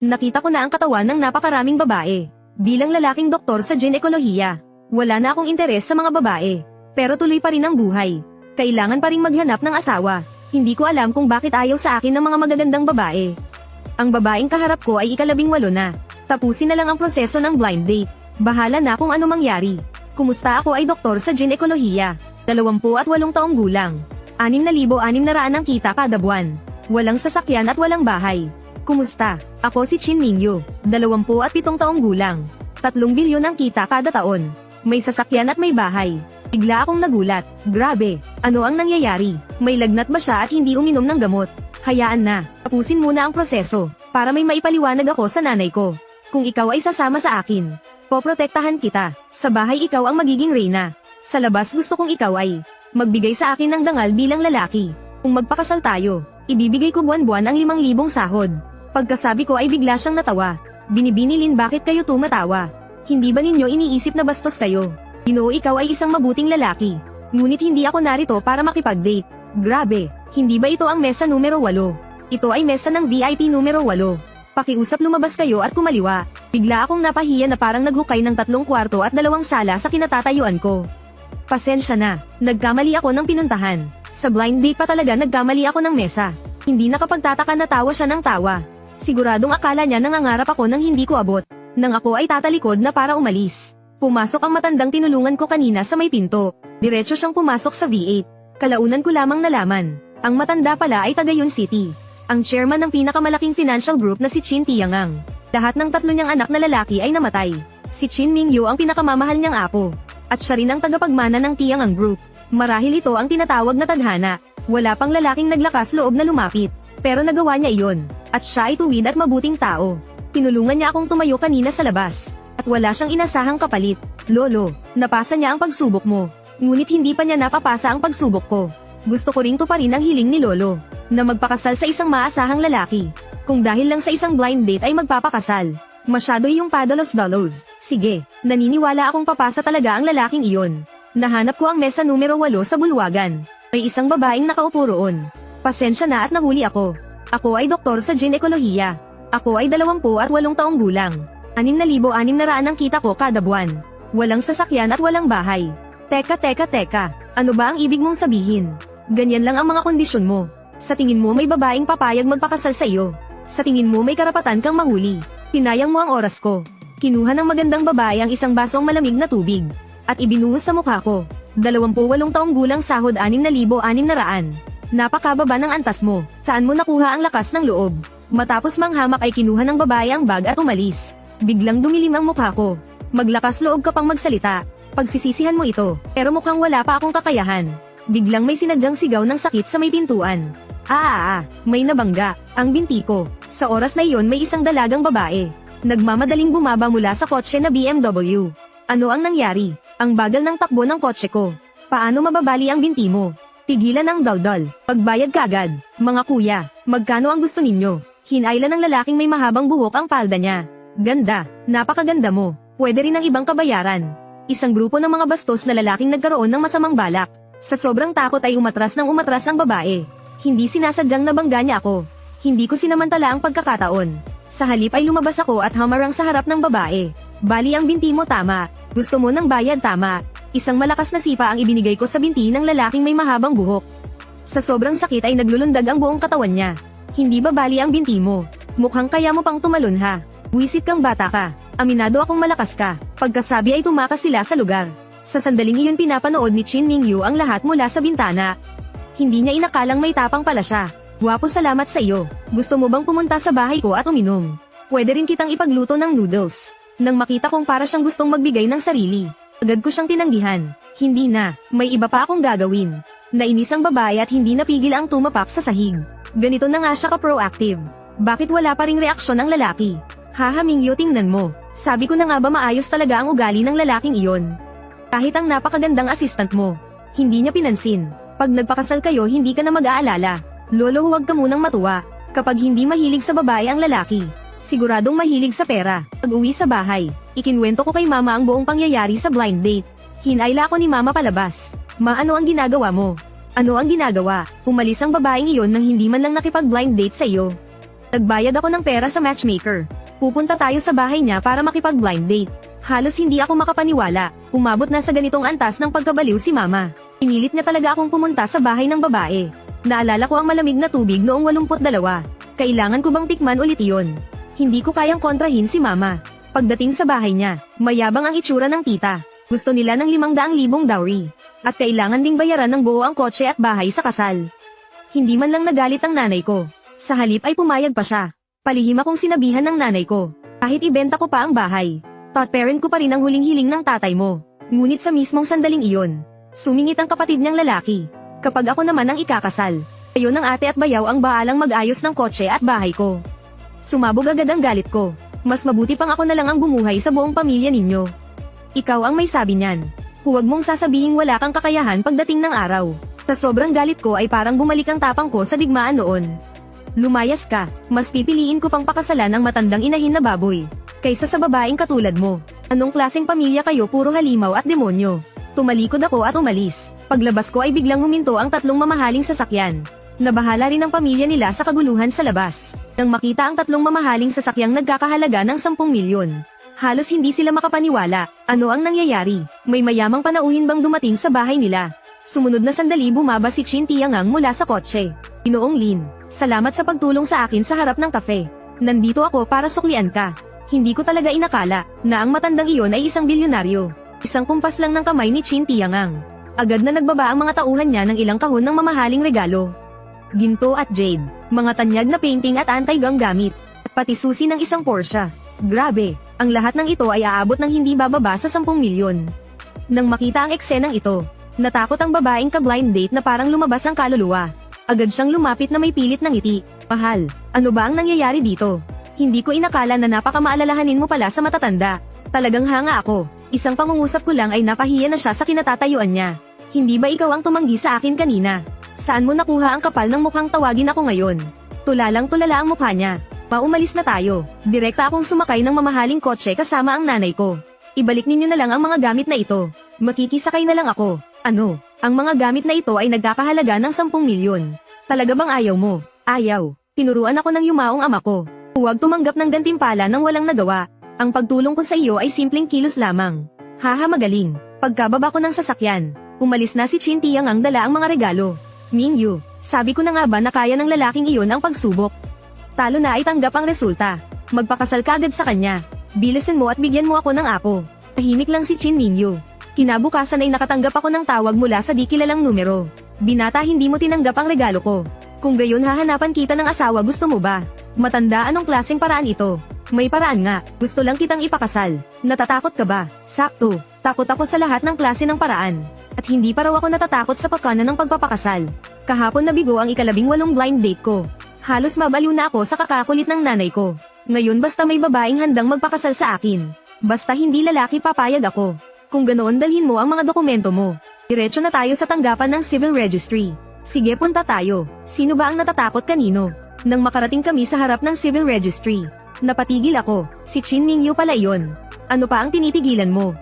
Nakita ko na ang katawan ng napakaraming babae. Bilang lalaking doktor sa ginekolohiya, wala na akong interes sa mga babae. Pero tuloy pa rin ang buhay. Kailangan pa rin maghanap ng asawa. Hindi ko alam kung bakit ayaw sa akin ng mga magagandang babae. Ang babaeng kaharap ko ay ika-18 na. Tapusin na lang ang proseso ng blind date. Bahala na kung ano mangyari. Kumusta? Ako ay doktor sa ginekolohiya. 28 taong gulang. 6,600 ang kita kada buwan. Walang sasakyan at walang bahay. Kumusta? Ako si Chin Mingyu, 27 taong gulang. 3 bilyon ang kita kada taon. May sasakyan at may bahay. Bigla akong nagulat. Grabe, ano ang nangyayari? May lagnat ba siya at hindi uminom ng gamot? Hayaan na, tapusin muna ang proseso, para may maipaliwanag ako sa nanay ko. Kung ikaw ay sasama sa akin, poprotektahan kita. Sa bahay ikaw ang magiging reyna. Sa labas gusto kong ikaw ay magbigay sa akin ng dangal bilang lalaki. Kung magpakasal tayo, ibibigay ko buwan-buwan ang 5,000 sahod. Pagkasabi ko ay bigla siyang natawa. Binibinilin, bakit kayo tumatawa? Hindi ba ninyo iniisip na bastos kayo? Ginoo, ikaw ay isang mabuting lalaki. Ngunit hindi ako narito para makipag-date. Grabe, hindi ba ito ang mesa numero 8? Ito ay mesa ng VIP numero 8. Pakiusap, lumabas kayo at kumaliwa. Bigla akong napahiya na parang naghukay ng 3 kwarto at 2 sala sa kinatatayuan ko. Pasensya na, nagkamali ako ng pinuntahan. Sa blind date pa talaga nagkamali ako ng mesa. Hindi nakapagtataka na tawa siya ng tawa. Siguradong akala niya nangangarap ako nang hindi ko abot. Nang ako ay tatalikod na para umalis. Pumasok ang matandang tinulungan ko kanina sa may pinto. Diretso siyang pumasok sa V8. Kalaunan ko lamang nalaman. Ang matanda pala ay taga Yun City. Ang chairman ng pinakamalaking financial group na si Chin Tiangang. Lahat ng 3 niyang anak na lalaki ay namatay. Si Chin Mingyu ang pinakamamahal niyang apo. At siya rin ang tagapagmana ng Tiangang Group. Marahil ito ang tinatawag na tadhana. Wala pang lalaking naglakas loob na lumapit. Pero nagawa niya iyon. At siya ay tuwid at mabuting tao. Tinulungan niya akong tumayo kanina sa labas. At wala siyang inasahang kapalit. Lolo, napasa niya ang pagsubok mo. Ngunit hindi pa niya napapasa ang pagsubok ko. Gusto ko ring tuparin ang hiling ni Lolo. Na magpakasal sa isang maasahang lalaki. Kung dahil lang sa isang blind date ay magpapakasal. Masyado yung padalos-dalos. Sige, naniniwala akong papasa talaga ang lalaking iyon. Nahanap ko ang mesa numero 8 sa bulwagan. May isang babaeng nakaupo roon. Pasensya na at nahuli ako. Ako ay doktor sa ginekolohiya. Ako ay 28 taong gulang. 6,600 ang kita ko kada buwan. Walang sasakyan at walang bahay. Teka. Ano ba ang ibig mong sabihin? Ganyan lang ang mga kondisyon mo. Sa tingin mo may babaeng papayag magpakasal sa iyo. Sa tingin mo may karapatan kang mahuli. Tinayang mo ang oras ko. Kinuha ng magandang babae ang isang basong malamig na tubig. At ibinuhos sa mukha ko. 28 taong gulang, sahod 6,600. Napakababa ng antas mo. Saan mo nakuha ang lakas ng loob? Matapos manghamak ay kinuha ng babae ang bag at umalis. Biglang dumilim ang mukha ko. Maglakas loob ka pang magsalita. Pagsisisihan mo ito. Pero mukhang wala pa akong kakayahan. Biglang may sinadyang sigaw ng sakit sa may pintuan. May nabangga. Ang binti ko. Sa oras na iyon may isang dalagang babae. Nagmamadaling bumaba mula sa kotse na BMW. Ano ang nangyari? Ang bagal ng takbo ng kotse ko. Paano mababali ang binti mo? Tigilan ang daldal. Pagbayad kagad. Mga kuya, magkano ang gusto ninyo? Hinayla ng lalaking may mahabang buhok ang palda niya. Ganda, napakaganda mo. Pwede rin ang ibang kabayaran. Isang grupo ng mga bastos na lalaking nagkaroon ng masamang balak. Sa sobrang takot ay umatras ang babae. Hindi sinasadyang nabangga niya ako. Hindi ko sinamantala ang pagkakataon. Sa halip ay lumabas ako at hamarang sa harap ng babae. Bali, ang binti mo tama. Gusto mo ng bayad, tama. Isang malakas na sipa ang ibinigay ko sa binti ng lalaking may mahabang buhok. Sa sobrang sakit ay naglulundag ang buong katawan niya. Hindi ba bali ang binti mo? Mukhang kaya mo pang tumalon, ha? Wisit kang bata ka. Aminado akong malakas ka. Pagkasabi ay tumakas sila sa lugar. Sa sandaling iyon pinapanood ni Chin Mingyu ang lahat mula sa bintana. Hindi niya inakalang may tapang pala siya. Gwapo, salamat sa iyo. Gusto mo bang pumunta sa bahay ko at uminom? Pwede rin kitang ipagluto ng noodles. Nang makita kong para siyang gustong magbigay ng sarili, agad ko siyang tinanggihan. Hindi na, may iba pa akong gagawin. Nainis ang babae at hindi napigil ang tumapak sa sahig. Ganito na nga siya ka-proactive. Bakit wala pa ring reaksyon ang lalaki? Haha Mingyu, tingnan mo. Sabi ko na nga ba maayos talaga ang ugali ng lalaking iyon. Kahit ang napakagandang assistant mo, hindi niya pinansin. Pag nagpakasal kayo hindi ka na mag-aalala. Lolo, huwag ka munang matuwa. Kapag hindi mahilig sa babae ang lalaki, siguradong mahilig sa pera. Pag-uwi sa bahay, ikinwento ko kay mama ang buong pangyayari sa blind date. Hinayla ako ni mama palabas. Ano ang ginagawa mo? Ano ang ginagawa? Umalis ang babaeng iyon nang hindi man lang nakipag-blind date sa iyo. Nagbayad ako ng pera sa matchmaker. Pupunta tayo sa bahay niya para makipag-blind date. Halos hindi ako makapaniwala. Umabot na sa ganitong antas ng pagkabaliw si mama. Pinilit niya talaga akong pumunta sa bahay ng babae. Naalala ko ang malamig na tubig noong 82. Kailangan ko bang tikman ulit iyon? Hindi ko kayang kontrahin si mama. Pagdating sa bahay niya, mayabang ang itsura ng tita. Gusto nila ng 500,000 dowry. At kailangan ding bayaran ng buo ang kotse at bahay sa kasal. Hindi man lang nagalit ang nanay ko. Sa halip ay pumayag pa siya. Palihim akong sinabihan ng nanay ko. Kahit ibenta ko pa ang bahay. Thought parent ko pa rin ang huling hiling ng tatay mo. Ngunit sa mismong sandaling iyon, sumingit ang kapatid niyang lalaki. Kapag ako naman ang ikakasal, ayon ng ate at bayaw ang baalang mag-ayos ng kotse at bahay ko. Sumabog agad ang galit ko. Mas mabuti pang ako na lang ang bumuhay sa buong pamilya ninyo. Ikaw ang may sabi niyan. Huwag mong sasabihing wala kang kakayahan pagdating ng araw. Sa sobrang galit ko ay parang bumalik ang tapang ko sa digmaan noon. Lumayas ka, mas pipiliin ko pang pakasalan ang matandang inahin na baboy, kaysa sa babaeng katulad mo. Anong klaseng pamilya kayo, puro halimaw at demonyo? Tumalikod ako at umalis. Paglabas ko ay biglang huminto ang 3 mamahaling sasakyan. Nabahala rin ang pamilya nila sa kaguluhan sa labas. Nang makita ang 3 mamahaling sasakyang nagkakahalaga ng 10 milyon. Halos hindi sila makapaniwala. Ano ang nangyayari? May mayamang panauhin bang dumating sa bahay nila? Sumunod na sandali bumaba si Chin Tiangang mula sa kotse. Ginoong Lin, salamat sa pagtulong sa akin sa harap ng kafe. Nandito ako para suklian ka. Hindi ko talaga inakala na ang matandang iyon ay isang bilyonaryo. Isang kumpas lang ng kamay ni Chin Tiangang. Agad na nagbaba ang mga tauhan niya ng ilang kahon ng mamahaling regalo. Ginto at jade, mga tanyag na painting at anti-gang gamit, at pati susi ng isang Porsche. Grabe, ang lahat ng ito ay aabot ng hindi bababa sa 10 milyon. Nang makita ang eksenang ito, natakot ang babaeng ka-blind date na parang lumabas ang kaluluwa. Agad siyang lumapit na may pilit ng ngiti. Mahal, ano ba ang nangyayari dito? Hindi ko inakala na napakamaalalahanin mo pala sa matatanda. Talagang hanga ako. Isang pangungusap ko lang ay napahiya na siya sa kinatatayuan niya. Hindi ba ikaw ang tumanggi sa akin kanina? Saan mo nakuha ang kapal ng mukhang tawagin ako ngayon? Tulalang tulala ang mukha niya. Paumalis na tayo. Direkta akong sumakay ng mamahaling kotse kasama ang nanay ko. Ibalik ninyo na lang ang mga gamit na ito. Makikisakay na lang ako. Ano? Ang mga gamit na ito ay nagkakahalaga ng 10 milyon. Talaga bang ayaw mo? Ayaw. Tinuruan ako ng yumaong ama ko. Huwag tumanggap ng gantimpala nang walang nagawa. Ang pagtulong ko sa iyo ay simpleng kilos lamang. Haha, magaling. Pagkababa ko ng sasakyan, umalis na si Chin Tiangang dala ang mga regalo. Mingyu, sabi ko na nga ba na kaya ng lalaking iyon ang pagsubok? Talo na ay tanggap ang resulta. Magpakasal ka agad sa kanya. Bilisan mo at bigyan mo ako ng apo. Tahimik lang si Chin Mingyu. Kinabukasan ay nakatanggap ako ng tawag mula sa di kilalang numero. Binata, hindi mo tinanggap ang regalo ko. Kung gayon hahanapan kita ng asawa, gusto mo ba? Matanda, anong klaseng paraan ito? May paraan nga, gusto lang kitang ipakasal. Natatakot ka ba? Sakto, takot ako sa lahat ng klase ng paraan. At hindi pa raw ako natatakot sa pagkana ng pagpapakasal. Kahapon nabigo ang 18 blind date ko. Halos mabaliw na ako sa kakakulit ng nanay ko. Ngayon basta may babaeng handang magpakasal sa akin. Basta hindi lalaki, papayag ako. Kung ganoon, dalhin mo ang mga dokumento mo. Diretso na tayo sa tanggapan ng civil registry. Sige, punta tayo. Sino ba ang natatakot kanino? Nang makarating kami sa harap ng civil registry, napatigil ako. Si Chin Mingyu pala iyon. Ano pa ang tinitigilan mo?